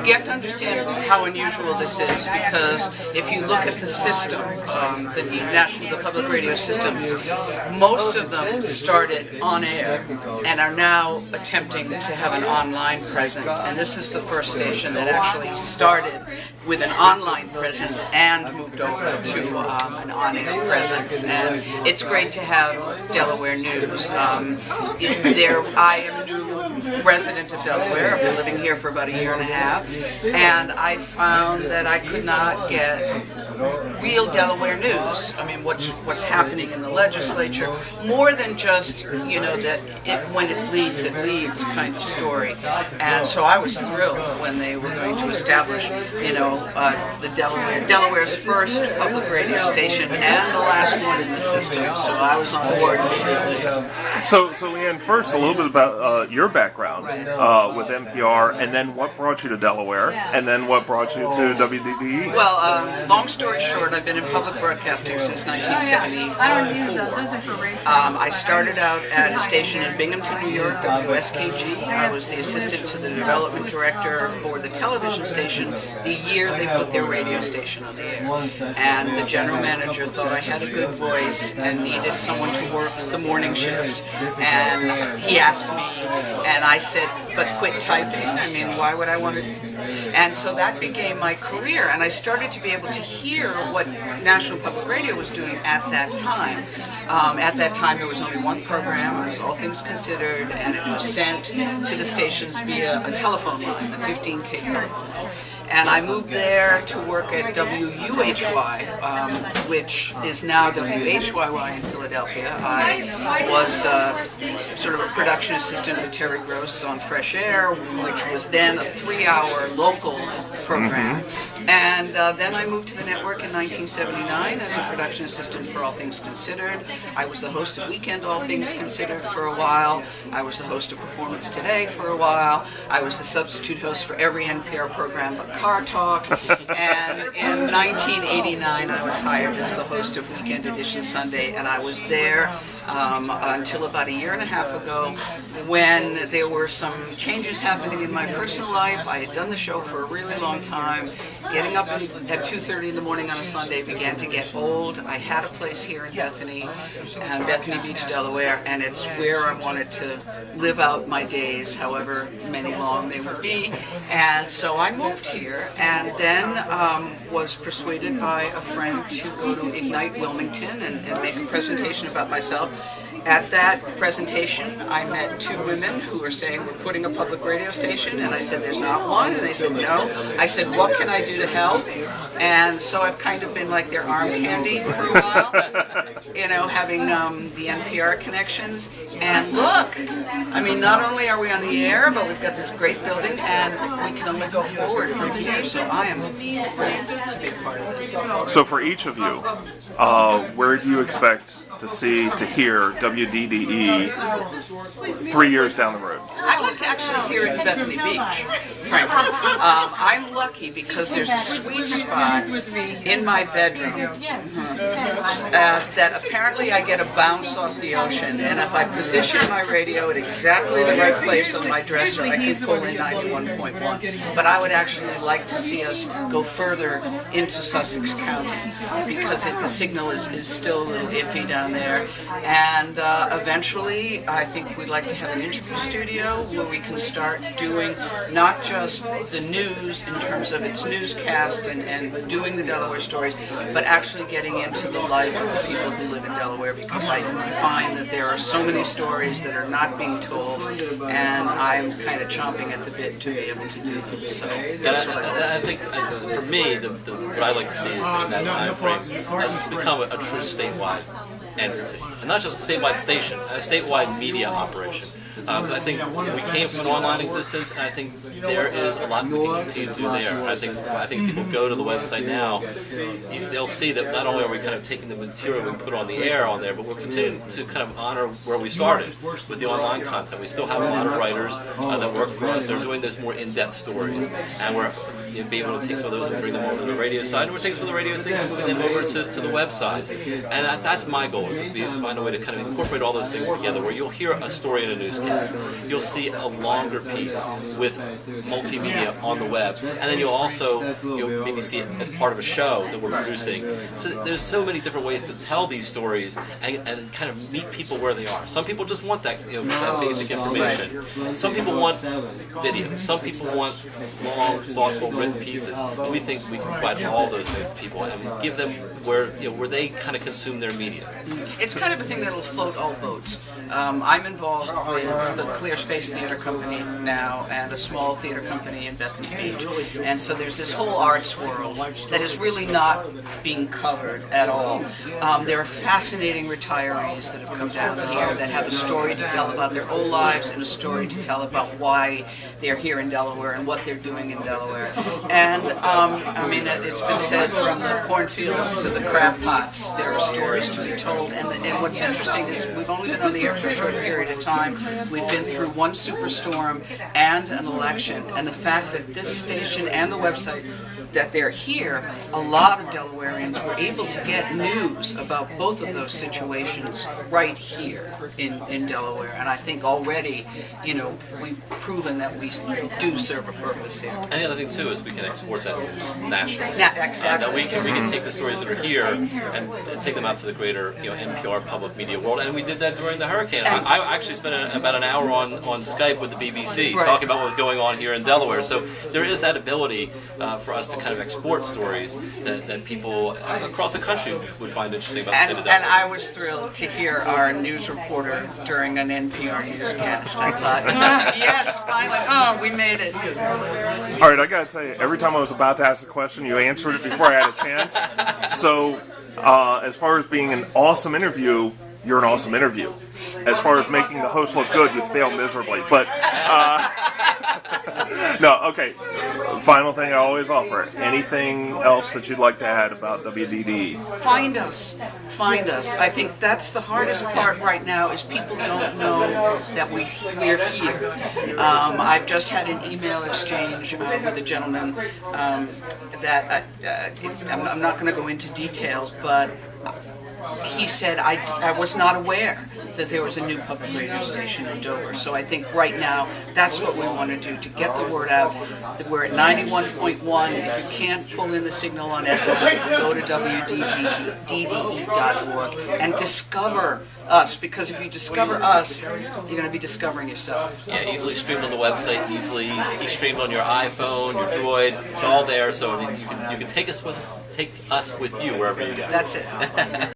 you have to understand how unusual this is, because if you look at the system, the public radio systems, most of them started on air and are now attempting to have an online presence. And this is the first station that actually started with an online presence and moved over to an on-air presence. And it's great to have Delaware news. I am a new resident of Delaware. I've been living here for about a year and a half, and I found that I could not get real Delaware news. I mean, what's happening in the legislature, more than just, that when it leads kind of story. And so I was thrilled when they were going to establish, the Delaware's first public radio station and the last one in the system. So I was on board immediately. So Liane, first a little bit about your background with NPR, and then what brought you to Delaware, and then what brought you to WDDE? Well, long story short, I've been in public broadcasting since 1974. I don't use those. Those are for racing. I started out at a station in Binghamton, New York, WSKG. I was the assistant to the development director for the television station the year they put their radio station on the air. And the general manager thought I had a good voice and needed someone to work the morning shift. And he asked me, and I said, but quit typing. I mean, why would I want to? And so that became my career, and I started to be able to hear what National Public Radio was doing at that time. At that time, there was only one program. It was All Things Considered, and it was sent to the stations via a telephone line, a 15K telephone line. And I moved there to work at WUHY, which is now WHYY in Philadelphia. I was sort of a production assistant with Terry Gross on Fresh Air, which was then a 3-hour local program. And then I moved to the network in 1979 as a production assistant for All Things Considered. I was the host of Weekend All Things Considered for a while. I was the host of Performance Today for a while. I was the substitute host for every NPR program but Car Talk. And in 1989, I was hired as the host of Weekend Edition Sunday, and I was there until about a year and a half ago, when there were some changes happening in my personal life. I had done the show for a really long time. Getting up at 2:30 in the morning on a Sunday began to get old. I had a place here in Bethany Beach, Delaware, and it's where I wanted to live out my days, however many long they would be. And so I moved here, and then was persuaded by a friend to go to Ignite Wilmington and make a presentation about myself. At that presentation, I met two women who were saying, we're putting a public radio station, and I said, there's not one, and they said, no. I said, what can I do to help? And so I've kind of been like their arm candy for a while, having the NPR connections. And look, I mean, not only are we on the air, but we've got this great building, and we can only go forward from here, so I am thrilled to be a part of this. So for each of you, where do you expect to hear WDDE 3 years down the road? I'd like to actually hear it in Bethany Beach, frankly. I'm lucky because there's a sweet spot in my bedroom that apparently I get a bounce off the ocean, and if I position my radio at exactly the right place on my dresser, I can pull in 91.1. But I would actually like to see us go further into Sussex County, because the signal is still a little iffy down there. And eventually, I think we'd like to have an interview studio where we can start doing not just the news in terms of its newscast and doing the Delaware stories, but actually getting into the life of the people who live in Delaware, because I find that there are so many stories that are not being told, and I'm kind of chomping at the bit to be able to do them. So that's what I think for me, what I like to see is in that time frame has become a true statewide entity, and not just a statewide station, a statewide media operation. I think we came from an online existence, and I think there is a lot we can continue to do there. I think people go to the website now, they'll see that not only are we kind of taking the material we put on the air on there, but we're continuing to kind of honor where we started with the online content. We still have a lot of writers that work for us. They're doing those more in-depth stories, and we're being able to take some of those and bring them over to the radio side, and we're taking some of the radio things and moving them over to the website. And that's my goal, is to find a way to kind of incorporate all those things together, where you'll hear a story in a newscast, podcast, you'll see a longer piece with multimedia on the web, and then you'll maybe see it as part of a show that we're producing. So there's so many different ways to tell these stories and kind of meet people where they are. Some people just want that, that basic information. Some people want video. Some people want long, thoughtful, written pieces. And we think we can provide all those things to people and give them where they kind of consume their media. It's kind of a thing that'll float all boats. I'm involved with the Clear Space Theater Company now and a small theater company in Bethany Beach. And so there's this whole arts world that is really not being covered at all. There are fascinating retirees that have come down here that have a story to tell about their old lives and a story to tell about why they're here in Delaware and what they're doing in Delaware. And I mean, it's been said from the cornfields to the crab pots, there are stories to be told. And what's interesting is we've only been on the air for a short period of time. We've been through one superstorm and an election. And the fact that this station and the website, that they're here, a lot of Delawareans were able to get news about both of those situations right here in Delaware. And I think already, we've proven that we do serve a purpose here. And the other thing too is we can export that news nationally. Exactly. That we can take the stories that are here and take them out to the greater NPR public media world. And we did that during the hurricane. I actually spent about an hour on Skype with the BBC talking about what was going on here in Delaware. So there is that ability for us to kind of export stories that people across the country would find interesting about the state of Delaware. And I was thrilled to hear our news reporter during an NPR newscast. I thought, yes, finally, we made it. All right, I got to tell you, every time I was about to ask a question, you answered it before I had a chance. So, as far as being an awesome interview, you're an awesome interview. As far as making the host look good, you fail miserably. But, no, okay. Final thing I always offer. Anything else that you'd like to add about WDDE? Find us. I think that's the hardest part right now is people don't know that we're here. I've just had an email exchange with a gentleman that I'm not going to go into details, but he said, I was not aware that there was a new public radio station in Dover. So I think right now, that's what we want to do, to get the word out. We're at 91.1. If you can't pull in the signal on FM, go to WDDE.org and discover us, because if you discover us, you're going to be discovering yourself. Yeah, easily streamed on the website, easily streamed on your iPhone, your Droid. It's all there, so you can take us with you wherever you go. That's it.